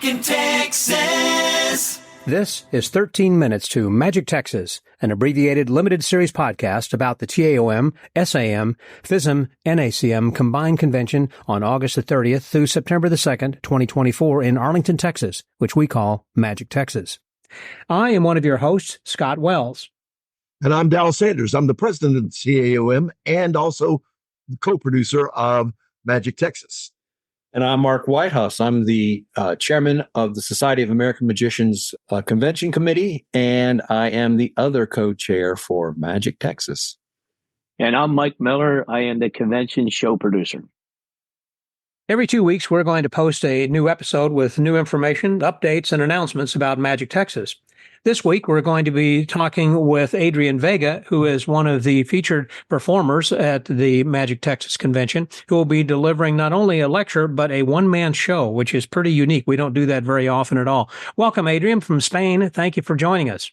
Talking Texas. This is 13 Minutes to Magic Texas, an abbreviated limited series podcast about the TAOM, SAM, FISM, NACM combined convention on August the 30th through September the 2nd, 2024 in Arlington, Texas, which we call Magic Texas. I am one of your hosts, Scott Wells. And I'm Dallas Sanders. I'm the president of the TAOM and also the co-producer of Magic Texas. And I'm Mark Whitehouse. I'm the chairman of the Society of American Magicians Convention Committee, and I am the other co-chair for Magic Texas. And I'm Mike Miller. I am the convention show producer. Every 2 weeks, we're going to post a new episode with new information, updates, and announcements about Magic Texas. This week, we're going to be talking with Adrian Vega, who is one of the featured performers at the Magic Texas Convention, who will be delivering not only a lecture, but a one-man show, which is pretty unique. We don't do that very often at all. Welcome, Adrian, from Spain. Thank you for joining us.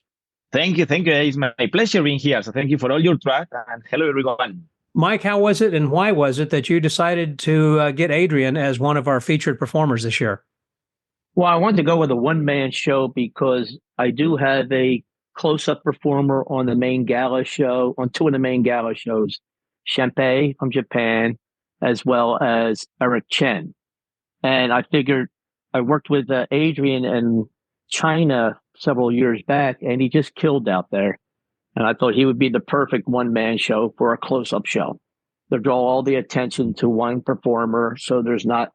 Thank you. It's my pleasure being here. So thank you for all your trust, and hello, everyone. Mike, how was it and why was it that you decided to get Adrian as one of our featured performers this year? Well, I wanted to go with a one-man show because I do have a close-up performer on the main gala show, on two of the main gala shows, Shenpei from Japan, as well as Eric Chen. And I figured I worked with Adrian in China several years back, and he just killed out there. And I thought he would be the perfect one-man show for a close-up show to draw all the attention to one performer so there's not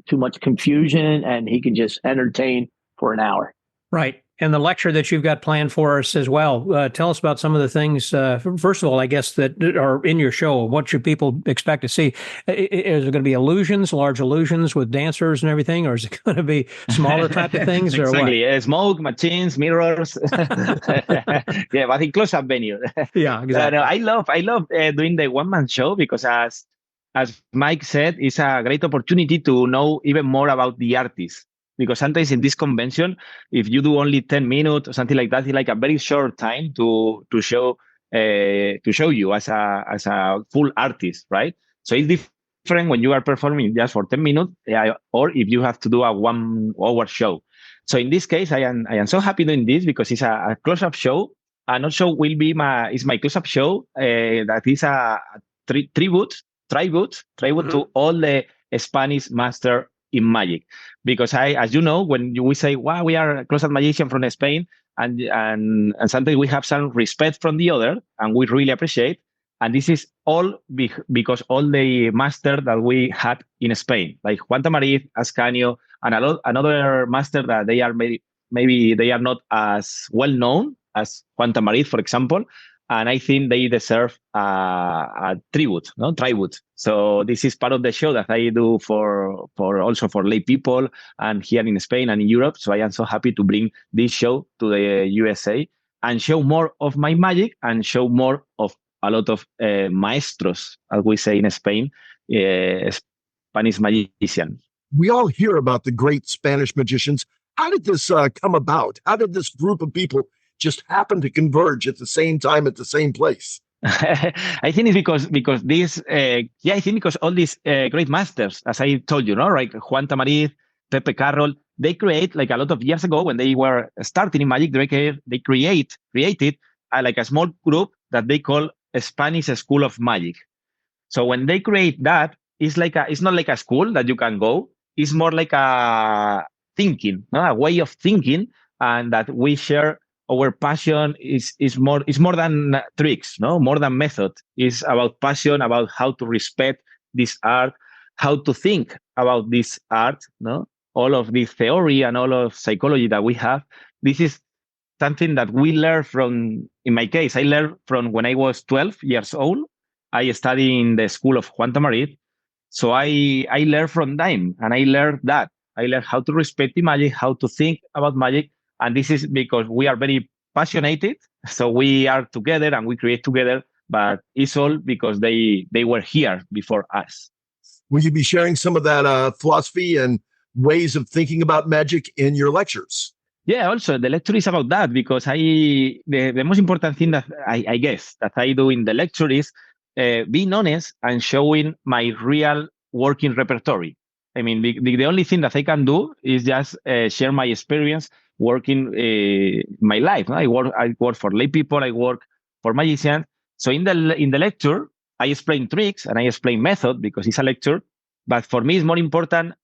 too much confusion and he can just entertain for an hour. Right. And the lecture that you've got planned for us as well. Tell us about some of the things, first of all, I guess, that are in your show. What should people expect to see? Is it going to be illusions, large illusions with dancers and everything? Or is it going to be smaller type of things? Exactly. Or what? Smoke, machines, mirrors. Yeah, but in close-up venue. Yeah, exactly. I love doing the one-man show because as Mike said, it's a great opportunity to know even more about the artist. Because sometimes in this convention, if you do only 10 minutes or something like that, it's like a very short time to show you as a full artist, right? So it's different when you are performing just for 10 minutes, or if you have to do a 1 hour show. So in this case, I am so happy doing this because it's a close-up show, and also will be my close-up show that is a tribute to all the Spanish master in magic. Because as you know, when we say, wow, we are a close-up magician from Spain, and sometimes we have some respect from the other, and we really appreciate. And this is all because all the masters that we had in Spain, like Juan Tamariz, Ascanio, and another master that they are maybe they are not as well known as Juan Tamariz, for example. And I think they deserve a tribute. So this is part of the show that I do for also for lay people and here in Spain and in Europe. So I am so happy to bring this show to the USA and show more of my magic and show more of a lot of maestros, as we say in Spain, Spanish magicians. We all hear about the great Spanish magicians. How did this come about? How did this group of people just happen to converge at the same time at the same place? I think it's because this, I think because all these great masters, as I told you, like Juan Tamariz, Pepe Carroll, they create like a lot of years ago when they were starting in magic, they created like a small group that they call a Spanish School of Magic. So when they create that, it's not like a school that you can go. It's more like a thinking, a way of thinking, and that we share. Our passion is more than tricks, more than method. It's about passion, about how to respect this art, how to think about this art, all of this theory and all of psychology that we have. This is something that we learn from, in my case, I learned from when I was 12 years old. I studied in the school of Juan Tamariz. So I learned from them, and I learned that. I learned how to respect the magic, how to think about magic. And this is because we are very passionate. So we are together and we create together, but it's all because they were here before us. Will you be sharing some of that philosophy and ways of thinking about magic in your lectures? Yeah, also the lecture is about that because the most important thing that I guess that I do in the lecture is being honest and showing my real working repertoire. I mean, the only thing that I can do is just share my experience working my life. No? I work for lay people. I work for magicians. So in the lecture, I explain tricks and I explain method because it's a lecture. But for me, it's more important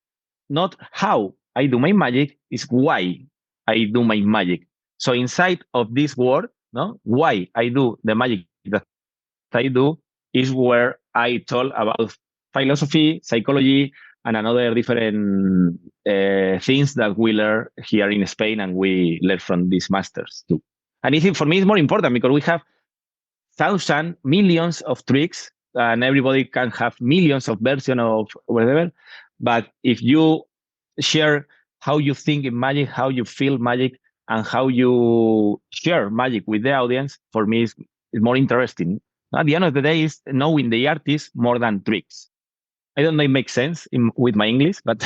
not how I do my magic, is why I do my magic. So inside of this word, no, why I do the magic that I do is where I talk about philosophy, psychology, and another different things that we learn here in Spain and we learn from these masters too. And I think for me it's more important because we have thousands, millions of tricks, and everybody can have millions of versions of whatever. But if you share how you think in magic, how you feel magic, and how you share magic with the audience, for me is more interesting. At the end of the day, is knowing the artist more than tricks. I don't know if it makes sense with my English, but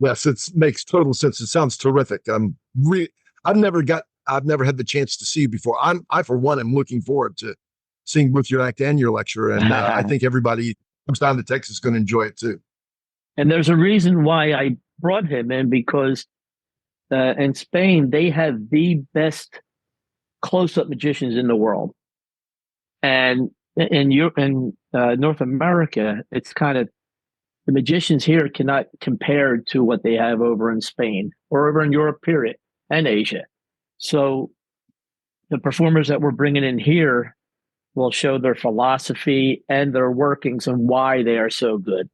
Yes, it makes total sense. It sounds terrific. I've never had the chance to see you before. I for one am looking forward to seeing both your act and your lecture, and I think everybody who comes down to Texas is going to enjoy it too. And there's a reason why I brought him in, because in Spain, they have the best close-up magicians in the world. And in Europe and North America, it's kind of, the magicians here cannot compare to what they have over in Spain or over in Europe, period, and Asia. So the performers that we're bringing in here will show their philosophy and their workings and why they are so good,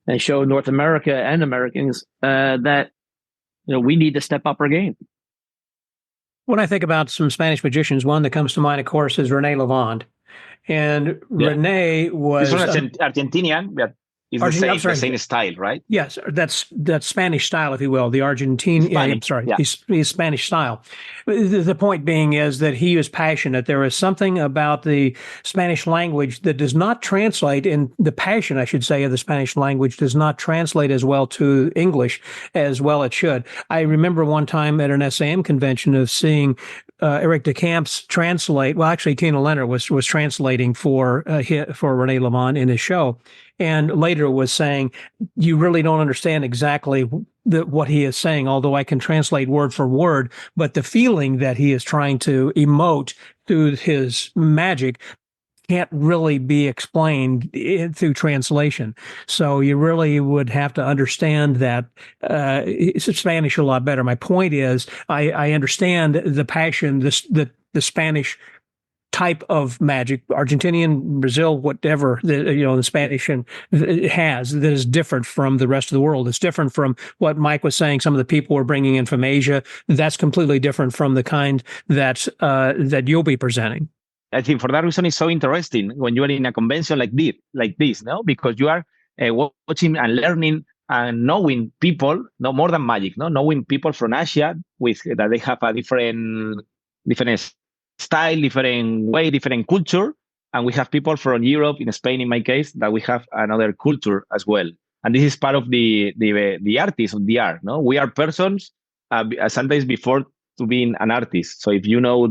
and show North America and Americans that we need to step up our game. When I think about some Spanish magicians, one that comes to mind, of course, is Rene Lavand. And Rene was he's Argentinian, but it's the same style, right? Yes, that's Spanish style, if you will, the Argentine. He's Spanish style. The point being is that he is passionate. There is something about the Spanish language that does not translate, in the passion, I should say, of the Spanish language does not translate as well to English as well it should. I remember one time at an SAM convention of seeing Eric de Camps translate. Well, actually, Tina Leonard was translating for Rene Lavand in his show, and later was saying, "You really don't understand exactly what he is saying, although I can translate word for word. But the feeling that he is trying to emote through his magic can't really be explained through translation. So you really would have to understand that Spanish a lot better." My point is, I understand the passion, the Spanish type of magic, Argentinian, Brazil, whatever, the Spanish has, that is different from the rest of the world. It's different from what Mike was saying. Some of the people we're bringing in from Asia, that's completely different from the kind that you'll be presenting. I think for that reason, it's so interesting when you are in a convention like this, no? Because you are watching and learning and knowing people, no more than magic, no, knowing people from Asia that they have a different style, different way, different culture, and we have people from Europe, in Spain, in my case, that we have another culture as well. And this is part of the artist of the art, no? We are persons sometimes before to being an artist. So if you know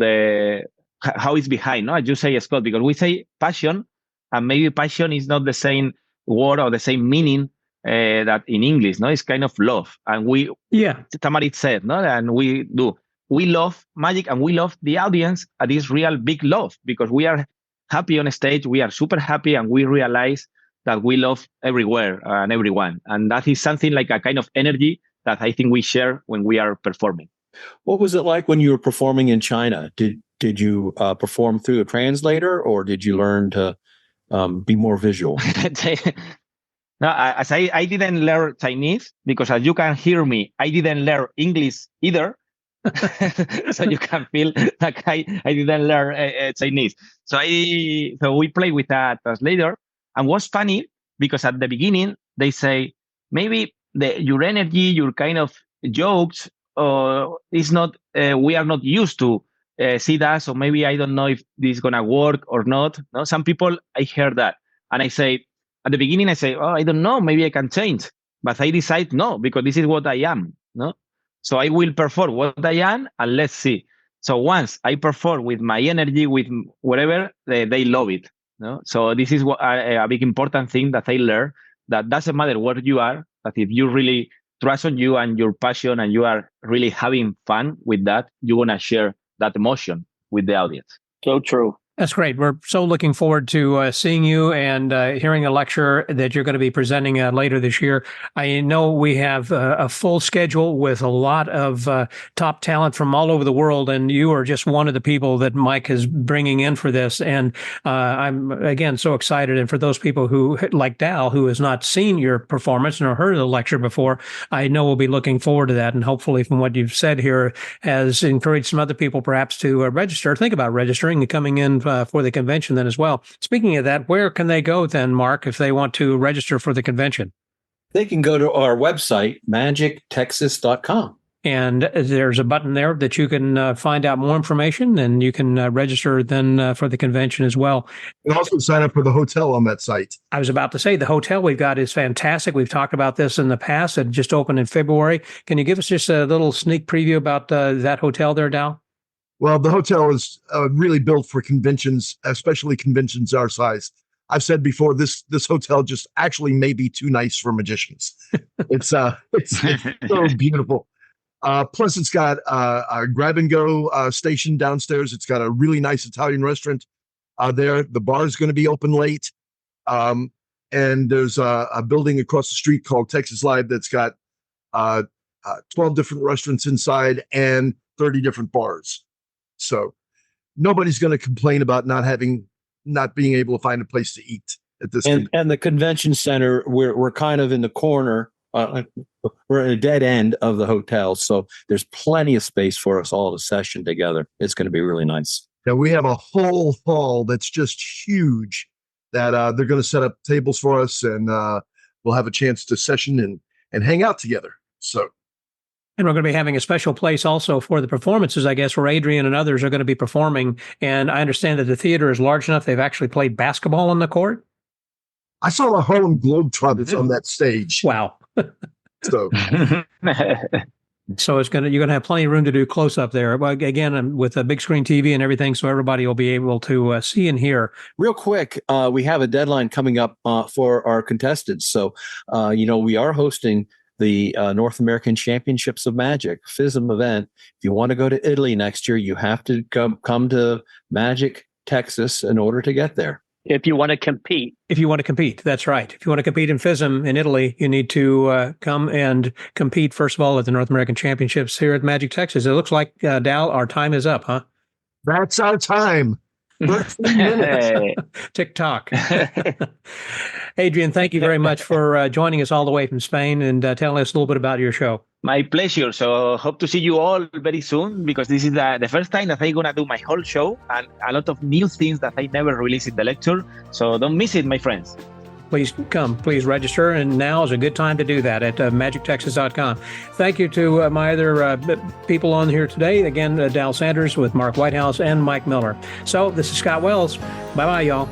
how it's behind, no? As you say, Scott, because we say passion, and maybe passion is not the same word or the same meaning that in English, no? It's kind of love. And Tamarit said, no? And we love magic, and we love the audience at this real big love, because we are happy on stage, we are super happy, and we realize that we love everywhere and everyone. And that is something like a kind of energy that I think we share when we are performing. What was it like when you were performing in China? Did you perform through a translator, or did you learn to be more visual? No, as I didn't learn Chinese, because as you can hear me, I didn't learn English either. So you can feel like I didn't learn Chinese. So we play with a translator, and what's funny, because at the beginning they say maybe your energy, your kind of jokes, is not. We are not used to see that, so maybe I don't know if this is gonna work or not. No, some people I hear that, and I say at the beginning I say, I don't know, maybe I can change, but I decide no, because this is what I am. No. So I will perform what I am, and let's see. So once I perform with my energy, with whatever, they love it. No? So this is a big important thing that I learned, that doesn't matter where you are, that if you really trust on you and your passion and you are really having fun with that, you want to share that emotion with the audience. So true. That's great. We're so looking forward to seeing you and hearing a lecture that you're going to be presenting later this year. I know we have a full schedule with a lot of top talent from all over the world, and you are just one of the people that Mike is bringing in for this. And I'm, again, so excited. And for those people who, like Dal, who has not seen your performance nor heard of the lecture before, I know we'll be looking forward to that. And hopefully from what you've said here has encouraged some other people perhaps to register, think about registering and coming in for the convention then as well. Speaking of that, where can they go then, Mark, if they want to register for the convention? They can go to our website, magictexas.com. And there's a button there that you can find out more information, and you can register then for the convention as well. You can also sign up for the hotel on that site. I was about to say the hotel we've got is fantastic. We've talked about this in the past. It just opened in February. Can you give us just a little sneak preview about that hotel there, Dal? Well, the hotel is really built for conventions, especially conventions our size. I've said before, this hotel just actually may be too nice for magicians. It's so beautiful. Plus, it's got a grab-and-go station downstairs. It's got a really nice Italian restaurant there. The bar is going to be open late. And there's a building across the street called Texas Live that's got 12 different restaurants inside and 30 different bars. So nobody's going to complain about not being able to find a place to eat at this point. And the convention center, we're kind of in the corner. We're at a dead end of the hotel, so there's plenty of space for us all to session together. It's going to be really nice. Yeah, we have a whole hall that's just huge that they're going to set up tables for us, and we'll have a chance to session and hang out together. So. And we're going to be having a special place also for the performances, I guess, where Adrian and others are going to be performing. And I understand that the theater is large enough they've actually played basketball on the court. I saw the Harlem Globetrotters on that stage. Wow. So you're going to have plenty of room to do close up there. Well, again, with a big screen TV and everything, so everybody will be able to see and hear. Real quick, we have a deadline coming up for our contestants. So, we are hosting the North American Championships of Magic, FISM event. If you want to go to Italy next year, you have to come to Magic, Texas in order to get there. If you want to compete. That's right. If you want to compete in FISM in Italy, you need to come and compete, first of all, at the North American Championships here at Magic Texas. It looks like, Dal, our time is up, huh? That's our time. 13 minutes. TikTok. Adrian, thank you very much for joining us all the way from Spain and telling us a little bit about your show. My pleasure. So hope to see you all very soon, because this is the first time that I'm going to do my whole show and a lot of new things that I never released in the lecture. So don't miss it, my friends. Please come. Please register. And now is a good time to do that at magictexas.com. Thank you to my other people on here today. Again, Dal Sanders with Mark Whitehouse and Mike Miller. So this is Scott Wells. Bye-bye, y'all.